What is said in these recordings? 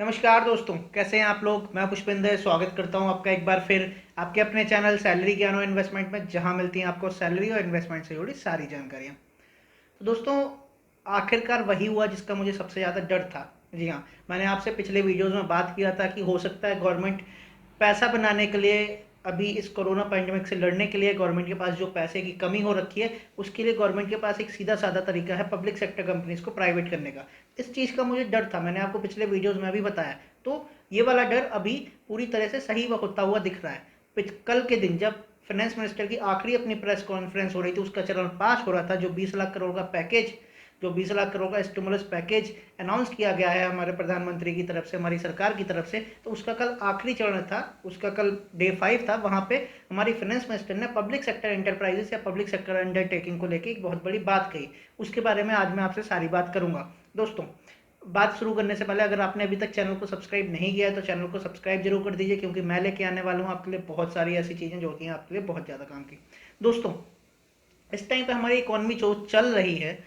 नमस्कार दोस्तों, कैसे हैं आप लोग। मैं पुष्पेंद्र स्वागत करता हूं आपका एक बार फिर आपके अपने चैनल सैलरी ज्ञान और इन्वेस्टमेंट में, जहां मिलती हैं आपको सैलरी और इन्वेस्टमेंट से जुड़ी सारी जानकारियां। तो दोस्तों, आखिरकार वही हुआ जिसका मुझे सबसे ज़्यादा डर था। जी हाँ, मैंने आपसे पिछले वीडियोस में बात किया था कि हो सकता है गवर्नमेंट पैसा बनाने के लिए, अभी इस कोरोना पैंडेमिक से लड़ने के लिए गवर्नमेंट के पास जो पैसे की कमी हो रखी है, उसके लिए गवर्नमेंट के पास एक सीधा साधा तरीका है पब्लिक सेक्टर कंपनीज को प्राइवेट करने का। इस चीज़ का मुझे डर था, मैंने आपको पिछले वीडियोज़ में भी बताया। तो ये वाला डर अभी पूरी तरह से सही होता हुआ दिख रहा है। कल के दिन जब फाइनेंस मिनिस्टर की आखिरी अपनी प्रेस कॉन्फ्रेंस हो रही थी, उसका चरण पास हो रहा था, जो 20 लाख करोड़ का पैकेज, जो 20 लाख करोड़ का स्टिमुलस पैकेज अनाउंस किया गया है हमारे प्रधानमंत्री की तरफ से, हमारी सरकार की तरफ से, तो उसका कल आखिरी चरण था, उसका कल डे 5 था। वहां पे हमारी फाइनेंस मिनिस्टर ने पब्लिक सेक्टर एंटरप्राइजेस या पब्लिक सेक्टर अंडरटेकिंग को लेकर एक बहुत बड़ी बात कही। उसके बारे में आज मैं आपसे सारी बात करूंगा। दोस्तों, बात शुरू करने से पहले अगर आपने अभी तक चैनल को सब्सक्राइब नहीं किया है तो चैनल को सब्सक्राइब जरूर कर दीजिए, क्योंकि मैं लेके आने वाला हूँ आपके लिए बहुत सारी ऐसी चीज़ें जो कि आपके लिए बहुत ज़्यादा काम की। दोस्तों, इस टाइम पे हमारी इकोनॉमी जो चल रही है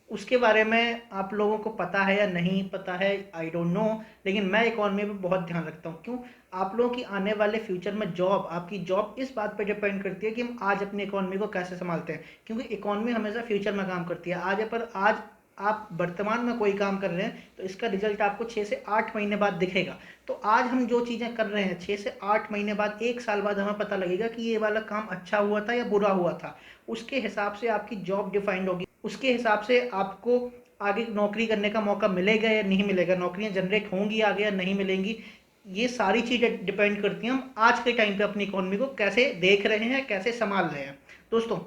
उसके बारे में आप लोगों को पता है या नहीं पता है, आई डोंट नो। लेकिन मैं इकोनॉमी पे बहुत ध्यान रखता हूँ। क्यों? आप लोगों की आने वाले फ्यूचर में जॉब, आपकी जॉब इस बात पे डिपेंड करती है कि हम आज अपनी इकोनॉमी को कैसे संभालते हैं, क्योंकि इकोनॉमी हमेशा फ्यूचर में काम करती है। आज आप वर्तमान में कोई काम कर रहे हैं तो इसका रिजल्ट आपको 6 से 8 महीने बाद दिखेगा। तो आज हम जो चीज़ें कर रहे हैं, 6 से 8 महीने बाद, 1 साल बाद हमें पता लगेगा कि ये वाला काम अच्छा हुआ था या बुरा हुआ था। उसके हिसाब से आपकी जॉब डिफाइंड होगी, उसके हिसाब से आपको आगे नौकरी करने का मौका मिलेगा या नहीं मिलेगा, नौकरियां जनरेट होंगी आगे या नहीं मिलेंगी। ये सारी चीज़ें डिपेंड करती हैं हम आज के टाइम पे अपनी इकोनॉमी को कैसे देख रहे हैं, कैसे संभाल रहे हैं। दोस्तों,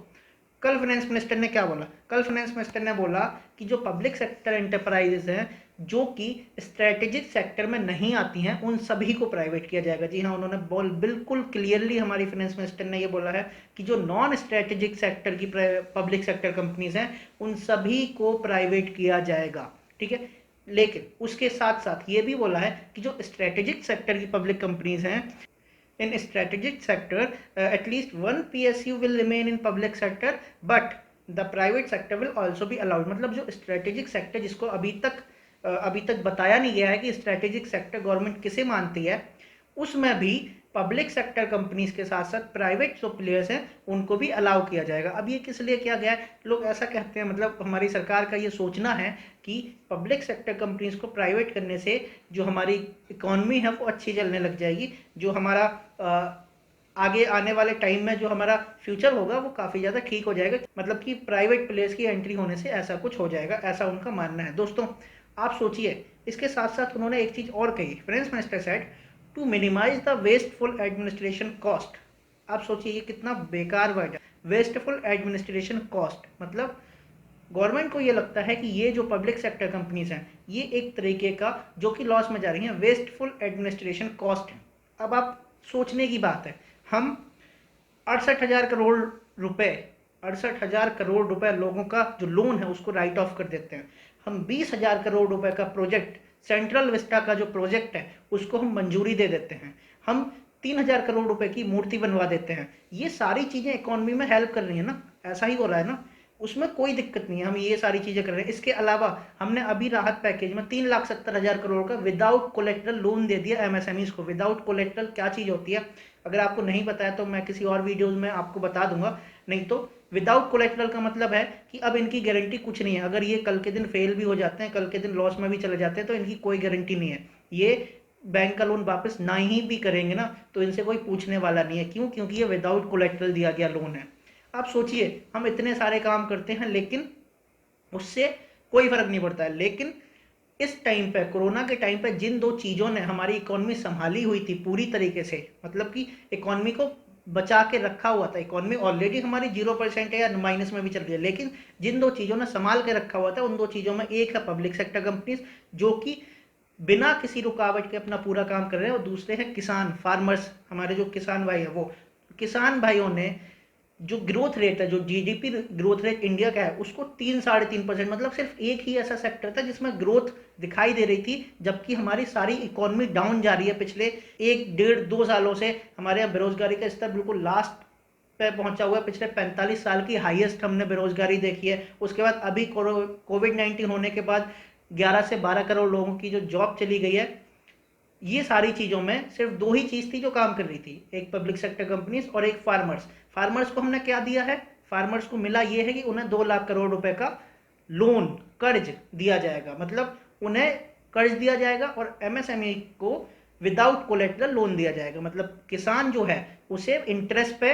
कल फाइनेंस मिनिस्टर ने क्या बोला? कल फाइनेंस मिनिस्टर ने बोला कि जो पब्लिक सेक्टर एंटरप्राइजेस हैं, जो कि स्ट्रेटेजिक सेक्टर में नहीं आती हैं, उन सभी को प्राइवेट किया जाएगा। जी हाँ, उन्होंने बिल्कुल क्लियरली हमारी फाइनेंस मिनिस्टर ने ये बोला है कि जो नॉन स्ट्रेटेजिक सेक्टर की पब्लिक सेक्टर कंपनीज हैं, उन सभी को प्राइवेट किया जाएगा। ठीक है, लेकिन उसके साथ साथ ये भी बोला है कि जो स्ट्रेटेजिक सेक्टर की पब्लिक कंपनीज हैं, in strategic sector, at least one PSU will remain in public sector, but the private sector will also be allowed। मतलब जो स्ट्रेटेजिक सेक्टर, जिसको अभी तक बताया नहीं गया है कि स्ट्रेटेजिक सेक्टर गवर्नमेंट किसे मानती है, उसमें भी पब्लिक सेक्टर कंपनीज के साथ साथ प्राइवेट जो प्लेयर्स हैं उनको भी अलाउ किया जाएगा। अब ये किस लिए किया गया है? लोग ऐसा कहते हैं, मतलब हमारी सरकार का ये सोचना है कि पब्लिक सेक्टर कंपनीज को प्राइवेट करने से जो हमारी इकोनॉमी है वो अच्छी चलने लग जाएगी, जो हमारा आगे आने वाले टाइम में जो हमारा फ्यूचर होगा वो काफ़ी ज़्यादा ठीक हो जाएगा। मतलब कि प्राइवेट प्लेयर्स की एंट्री होने से ऐसा कुछ हो जाएगा, ऐसा उनका मानना है। दोस्तों, आप सोचिए, इसके साथ साथ उन्होंने एक चीज़ और कही। Finance minister said to minimize the wasteful administration cost. आप सोचिए ये कितना बेकार वर्ड है, वेस्टफुल एडमिनिस्ट्रेशन कॉस्ट। मतलब गवर्नमेंट को ये लगता है कि ये जो पब्लिक सेक्टर कंपनीज हैं, ये एक तरीके का जो कि लॉस में जा रही हैं, वेस्टफुल एडमिनिस्ट्रेशन कॉस्ट है। अब आप सोचने की बात है, हम 68,000 करोड़ रुपए 68,000 करोड़ रुपए लोगों का जो लोन है उसको राइट ऑफ कर देते हैं। हम 20,000 करोड़ रुपए का प्रोजेक्ट, सेंट्रल विस्टा का जो प्रोजेक्ट है, उसको हम मंजूरी दे देते हैं। हम 3,000 करोड़ रुपए की मूर्ति बनवा देते हैं। ये सारी चीजें इकोनॉमी में हेल्प कर रही है ना, ऐसा ही हो रहा है ना, उसमें कोई दिक्कत नहीं है, हम ये सारी चीजें कर रहे हैं। इसके अलावा हमने अभी राहत पैकेज में 3,70,000 करोड़ का विदाउट कोलेट्रल लोन दे दिया एमएसएमईज को। विदाउट कोलेट्रल क्या चीज होती है, अगर आपको नहीं पता है तो मैं किसी और वीडियोज में आपको बता दूंगा। नहीं तो विदाउट कोलेट्रल का मतलब है कि अब इनकी गारंटी कुछ नहीं है। अगर ये कल के दिन फेल भी हो जाते हैं, कल के दिन लॉस में भी चले जाते हैं, तो इनकी कोई गारंटी नहीं है। ये बैंक का लोन वापस ना ही भी करेंगे ना तो इनसे कोई पूछने वाला नहीं है। क्यों? क्योंकि ये विदाउट कोलेट्रल दिया गया लोन है। आप सोचिए, हम इतने सारे काम करते हैं लेकिन उससे कोई फर्क नहीं पड़ता है। लेकिन इस टाइम पे, कोरोना के टाइम पे, जिन दो चीजों ने हमारी इकोनॉमी संभाली हुई थी पूरी तरीके से, मतलब कि इकोनॉमी को बचा के रखा हुआ था, इकोनॉमी ऑलरेडी हमारी 0% है या माइनस में भी चल रही है, लेकिन जिन दो चीजों ने संभाल के रखा हुआ था, उन दो चीजों में एक है पब्लिक सेक्टर कंपनीज, जो कि बिना किसी रुकावट के अपना पूरा काम कर रहे हैं, और दूसरे हैं किसान, फार्मर्स, हमारे जो किसान भाई है वो। किसान भाइयों ने जो ग्रोथ रेट है, जो जीडीपी ग्रोथ रेट इंडिया का है, उसको 3-3.5%, मतलब सिर्फ एक ही ऐसा सेक्टर था जिसमें ग्रोथ दिखाई दे रही थी, जबकि हमारी सारी इकोनॉमी डाउन जा रही है। पिछले 1-1.5-2 सालों से हमारे यहाँ बेरोजगारी का स्तर बिल्कुल लास्ट पे पहुंचा हुआ है। पिछले 45 साल की हाईएस्ट हमने बेरोजगारी देखी है। उसके बाद अभी कोविड 19 होने के बाद 11 से 12 करोड़ लोगों की जो जॉब चली गई है, ये सारी चीज़ों में सिर्फ दो ही चीज़ थी जो काम कर रही थी, एक पब्लिक सेक्टर कंपनीज और एक फार्मर्स। फार्मर्स को हमने क्या दिया है, फार्मर्स को मिला ये है कि उन्हें 2 लाख करोड़ रुपए का लोन, कर्ज दिया जाएगा, मतलब उन्हें कर्ज दिया जाएगा और एमएसएमई को विदाउट कोलेटरल लोन दिया जाएगा। मतलब किसान जो है उसे इंटरेस्ट पे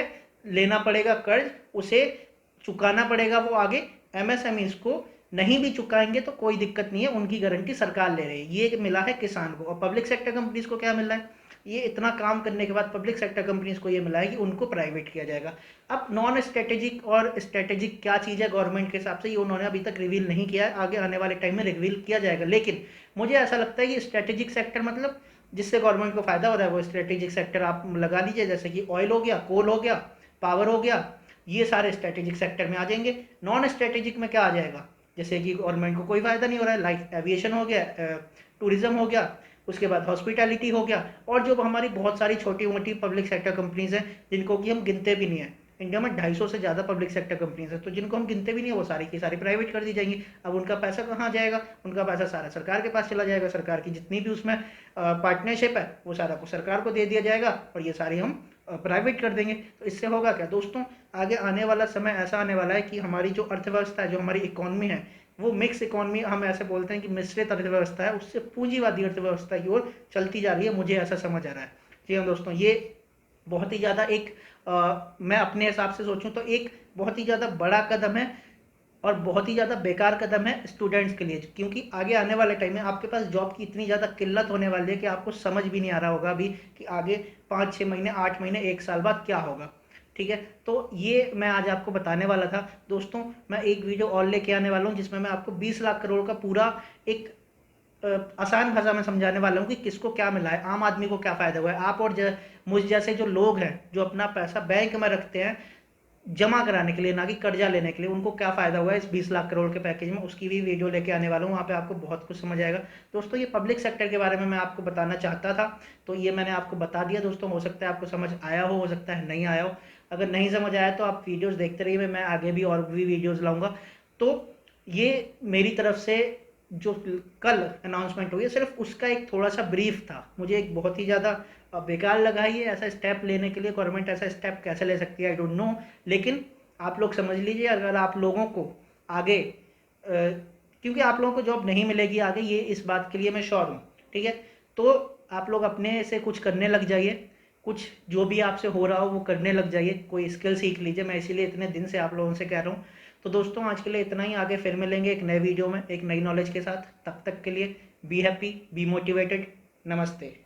लेना पड़ेगा कर्ज, उसे चुकाना पड़ेगा वो आगे। एमएसएमई को नहीं भी चुकाएंगे तो कोई दिक्कत नहीं है, उनकी गारंटी सरकार ले रही है। ये मिला है किसान को। और पब्लिक सेक्टर कंपनीज को क्या मिल रहा है, ये इतना काम करने के बाद पब्लिक सेक्टर कंपनीज को ये मिला है कि उनको प्राइवेट किया जाएगा। अब नॉन स्ट्रेटेजिक और स्ट्रेटेजिक क्या चीज़ है गवर्नमेंट के हिसाब से, ये उन्होंने अभी तक रिवील नहीं किया है, आगे आने वाले टाइम में रिवील किया जाएगा। लेकिन मुझे ऐसा लगता है कि स्ट्रेटेजिक सेक्टर मतलब जिससे गवर्नमेंट को फायदा हो रहा है वो स्ट्रेटेजिक सेक्टर आप लगा लीजिए, जैसे कि ऑयल हो गया, कोल हो गया, पावर हो गया, ये सारे स्ट्रेटेजिक सेक्टर में आ जाएंगे। नॉन स्ट्रेटेजिक में क्या आ जाएगा, जैसे कि गवर्नमेंट को कोई फायदा नहीं हो रहा है, लाइक एविएशन हो गया, टूरिज्म हो गया, उसके बाद हॉस्पिटैलिटी हो गया, और जो हमारी बहुत सारी छोटी मोटी पब्लिक सेक्टर कंपनीज हैं जिनको कि हम गिनते भी नहीं है। इंडिया में 250 से ज़्यादा पब्लिक सेक्टर कंपनीज हैं, तो जिनको हम गिनते भी नहीं है वो सारी की सारी प्राइवेट कर दी जाएंगी। अब उनका पैसा कहाँ जाएगा, उनका पैसा सारा सरकार के पास चला जाएगा, सरकार की जितनी भी उसमें पार्टनरशिप है वो सारा को सरकार को दे दिया जाएगा और ये सारी हम प्राइवेट कर देंगे। तो इससे होगा क्या दोस्तों, आगे आने वाला समय ऐसा आने वाला है कि हमारी जो अर्थव्यवस्था है, जो हमारी इकोनॉमी है, वो मिक्स इकोनॉमी, हम ऐसे बोलते हैं कि मिश्रित अर्थव्यवस्था है, उससे पूंजीवादी अर्थव्यवस्था की ओर चलती जा रही है, मुझे ऐसा समझ आ रहा है। जी हाँ दोस्तों, ये बहुत ही ज़्यादा एक मैं अपने हिसाब से सोचूं तो एक बहुत ही ज़्यादा बड़ा कदम है और बहुत ही ज़्यादा बेकार कदम है स्टूडेंट्स के लिए, क्योंकि आगे आने वाले टाइम में आपके पास जॉब की इतनी ज़्यादा किल्लत होने वाली है कि आपको समझ भी नहीं आ रहा होगा अभी कि आगे 5-6 महीने, 8 महीने, 1 साल बाद क्या होगा। ठीक है, तो ये मैं आज आपको बताने वाला था दोस्तों। मैं एक वीडियो और लेके आने वाला हूँ जिसमें मैं आपको 20 लाख करोड़ का पूरा एक आसान भाषा में समझाने वाला हूँ कि किसको क्या मिला है, आम आदमी को क्या फायदा हुआ है। आप और मुझ जैसे जो लोग हैं जो अपना पैसा बैंक में रखते हैं जमा कराने के लिए, ना कि कर्जा लेने के लिए, उनको क्या फायदा हुआ है इस 20 लाख करोड़ के पैकेज में, उसकी भी वीडियो लेके आने वाला हूँ। वहाँ पे आपको बहुत कुछ समझ आएगा दोस्तों। ये पब्लिक सेक्टर के बारे में मैं आपको बताना चाहता था, तो ये मैंने आपको बता दिया दोस्तों। हो सकता है आपको समझ आया हो सकता है नहीं आया हो। अगर नहीं समझ आया तो आप वीडियोज़ देखते रहिए, मैं आगे भी और भी वीडियोज़ लाऊंगा। तो ये मेरी तरफ से जो कल अनाउंसमेंट हुई है सिर्फ उसका एक थोड़ा सा ब्रीफ था। मुझे एक बहुत ही ज़्यादा बेकार लगा ये ऐसा स्टेप लेने के लिए, गवर्नमेंट ऐसा स्टेप कैसे ले सकती है, आई डोंट नो। लेकिन आप लोग समझ लीजिए, अगर आप लोगों को आगे क्योंकि आप लोगों को जॉब नहीं मिलेगी आगे, ये इस बात के लिए मैं श्योर हूँ। ठीक है, तो आप लोग अपने से कुछ करने लग जाइए, कुछ जो भी आपसे हो रहा हो वो करने लग जाइए, कोई स्किल सीख लीजिए। मैं इसीलिए इतने दिन से आप लोगों से कह रहा हूँ। तो दोस्तों आज के लिए इतना ही, आगे फिर मिलेंगे एक नए वीडियो में एक नई नॉलेज के साथ। तब तक के लिए बी हैप्पी, बी मोटिवेटेड, नमस्ते।